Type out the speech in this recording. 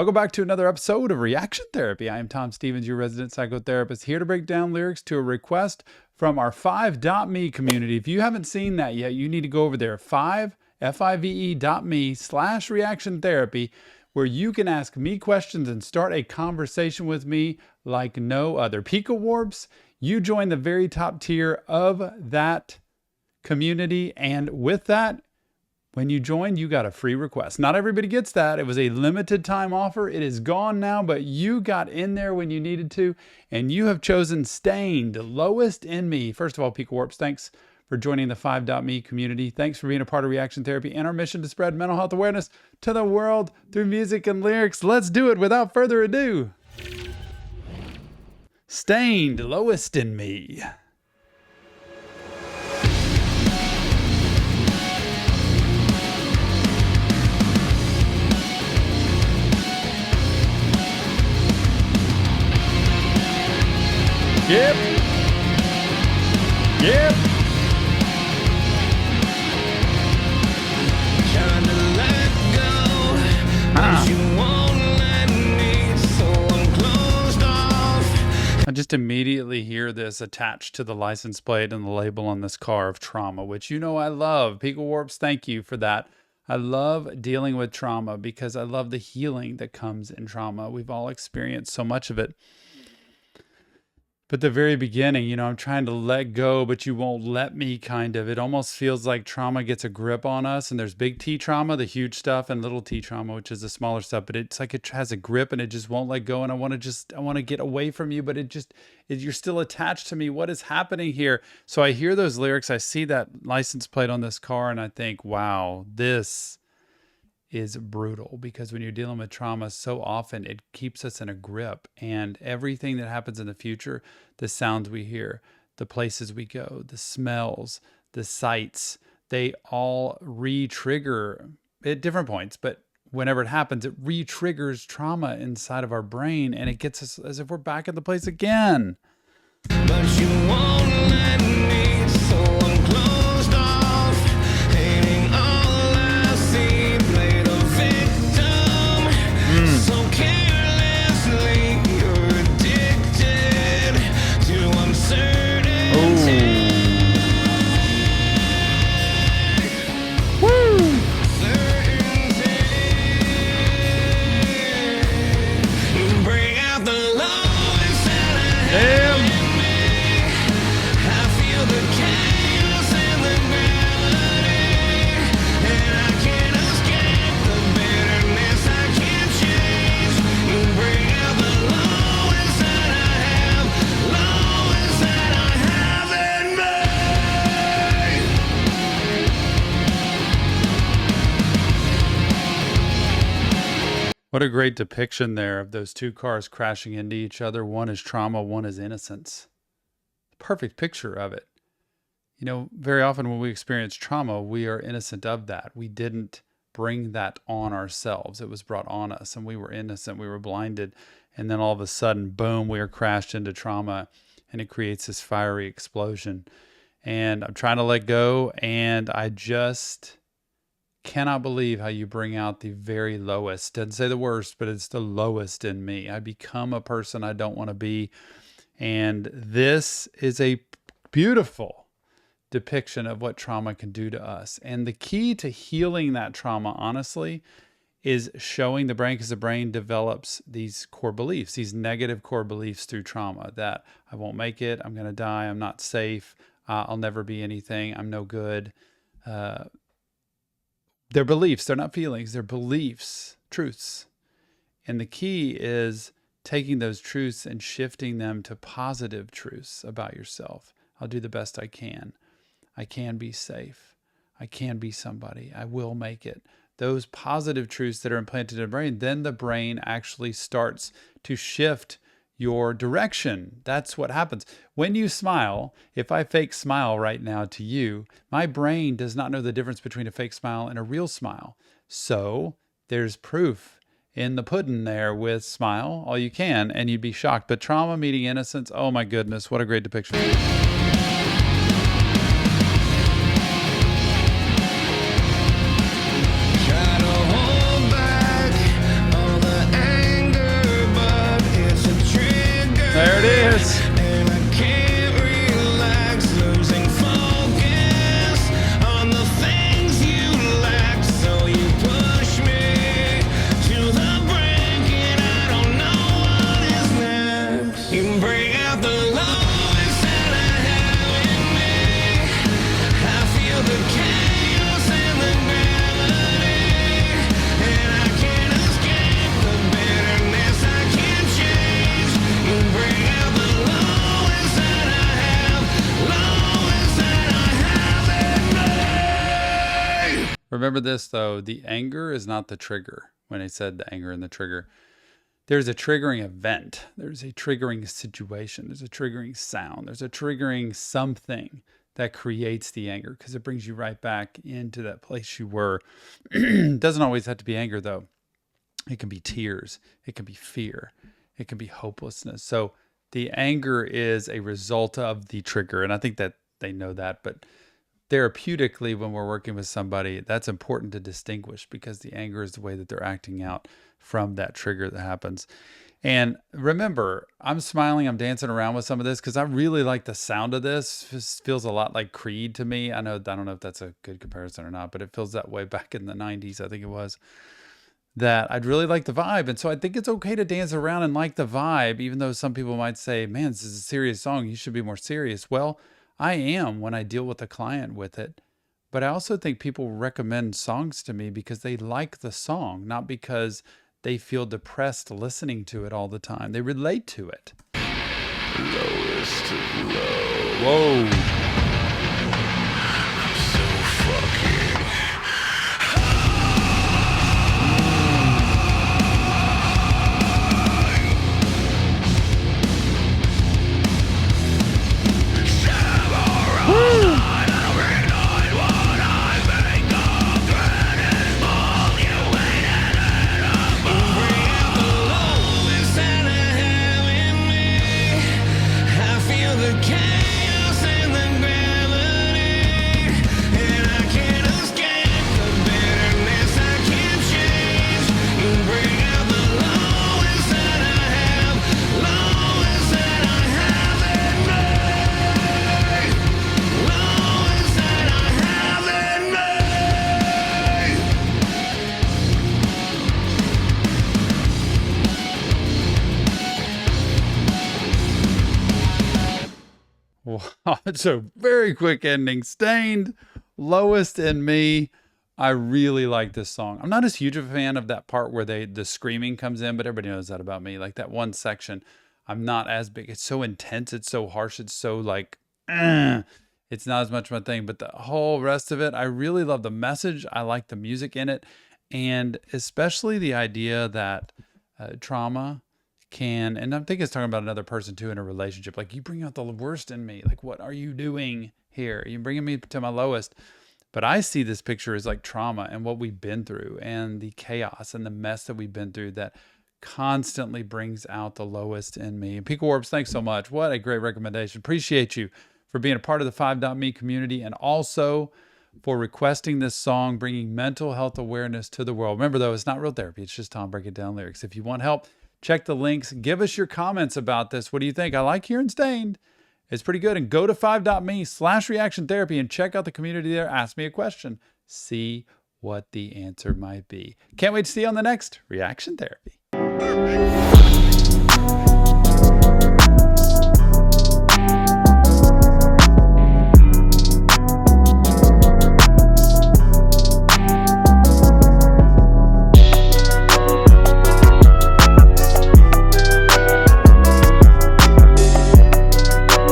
Welcome back to another episode of Reaction Therapy. I am Tom Stevens, your resident psychotherapist, here to break down lyrics to a request from our 5.me community. If you haven't seen that yet, you need to go over there, five.me/reaction therapy, where you can ask me questions and start a conversation with me like no other. Pico Warps, you join the very top tier of that community, and with that, when you join, you got a free request. Not everybody gets that. It was a limited time offer. It is gone now, but you got in there when you needed to, and you have chosen Stained, Lowest in Me. First of all, Pico Warps, thanks for joining the 5.me community. Thanks for being a part of Reaction Therapy and our mission to spread mental health awareness to the world through music and lyrics. Let's do it without further ado. Stained, Lowest in Me. Yep. Yep. Trying to let go, but you won't let me, so I'm closed off. I just immediately hear this attached to the license plate and the label on this car of trauma, which you know I love. Pico Warps, thank you for that. I love dealing with trauma because I love the healing that comes in trauma. We've all experienced so much of it. But the very beginning, you know, I'm trying to let go, but you won't let me kind of. It almost feels like trauma gets a grip on us. And there's big T trauma, the huge stuff, and little T trauma, which is the smaller stuff. But it's like it has a grip and it just won't let go. And I want to get away from you, but you're still attached to me. What is happening here? So I hear those lyrics. I see that license plate on this car and I think, wow, this is brutal, because when you're dealing with trauma, so often it keeps us in a grip, and everything that happens in the future, the sounds we hear, the places we go, the smells, the sights, they all re-trigger at different points, but whenever it happens, it re-triggers trauma inside of our brain, and it gets us as if we're back at the place again. But you won't let me, so I'm closed off. Hating all I see, play the victim. So carelessly, you're addicted to uncertainty. Bring out the lowest that I have in me. I feel the chaos and the gravity, and I can't escape the bitterness I can't change. Bring out the lowest that I have, lowest that I have in me. What a great depiction there of those two cars crashing into each other. One is trauma, one is innocence. Perfect picture of it. You know, very often when we experience trauma, we are innocent of that. We didn't bring that on ourselves. It was brought on us, and we were innocent. We were blinded. And then all of a sudden, boom, we are crashed into trauma, and it creates this fiery explosion. And I'm trying to let go, and I just cannot believe how you bring out the very lowest. Doesn't say the worst, but it's the lowest in me. I become a person I don't want to be. And this is a beautiful depiction of what trauma can do to us. And the key to healing that trauma, honestly, is showing the brain, because the brain develops these core beliefs, these negative core beliefs through trauma, that I won't make it, I'm going to die, I'm not safe, I'll never be anything, I'm no good. They're beliefs, they're not feelings, they're beliefs, truths. And the key is taking those truths and shifting them to positive truths about yourself. I'll do the best I can. I can be safe. I can be somebody. I will make it. Those positive truths that are implanted in the brain, then the brain actually starts to shift your direction. That's what happens. When you smile, if I fake smile right now to you, my brain does not know the difference between a fake smile and a real smile. So there's proof in the pudding there with smile all you can, and you'd be shocked. But trauma meeting innocence, oh my goodness, what a great depiction. Try to hold back all the Remember this, though. The anger is not the trigger. When I said the anger and the trigger, there's a triggering event. There's a triggering situation. There's a triggering sound. There's a triggering something that creates the anger because it brings you right back into that place you were. It doesn't always have to be anger, though. It can be tears. It can be fear. It can be hopelessness. So the anger is a result of the trigger. And I think that they know that. But therapeutically, when we're working with somebody, that's important to distinguish because the anger is the way that they're acting out from that trigger that happens. And remember, I'm smiling, I'm dancing around with some of this because I really like the sound of this. This feels a lot like Creed to me. I don't know if that's a good comparison or not, but it feels that way back in the 90s, I think it was, that I'd really like the vibe. And so I think it's okay to dance around and like the vibe, even though some people might say, man, this is a serious song, you should be more serious. Well, I am when I deal with a client with it. But I also think people recommend songs to me because they like the song, not because they feel depressed listening to it all the time. They relate to it. Lowest of low. Whoa. So fucking Wow, it's a very quick ending. Stained, Lowest in Me. I really like this song. I'm not as huge of a fan of that part where the screaming comes in, but everybody knows that about me. Like that one section, I'm not as big. It's so intense. It's so harsh. It's so like, it's not as much my thing. But the whole rest of it, I really love the message. I like the music in it. And especially the idea that trauma can, and I think it's talking about another person too in a relationship. Like, you bring out the worst in me. Like, what are you doing here? You're bringing me to my lowest. But I see this picture as like trauma and what we've been through and the chaos and the mess that we've been through that constantly brings out the lowest in me. And Pico Orbs, thanks so much. What a great recommendation. Appreciate you for being a part of the 5.me community and also for requesting this song, bringing mental health awareness to the world. Remember, though, it's not real therapy. It's just Tom breaking down lyrics. If you want help, check the links. Give us your comments about this. What do you think? I like hearing Stained. It's pretty good. And go to 5.me/reaction therapy and check out the community there. Ask me a question. See what the answer might be. Can't wait to see you on the next Reaction Therapy.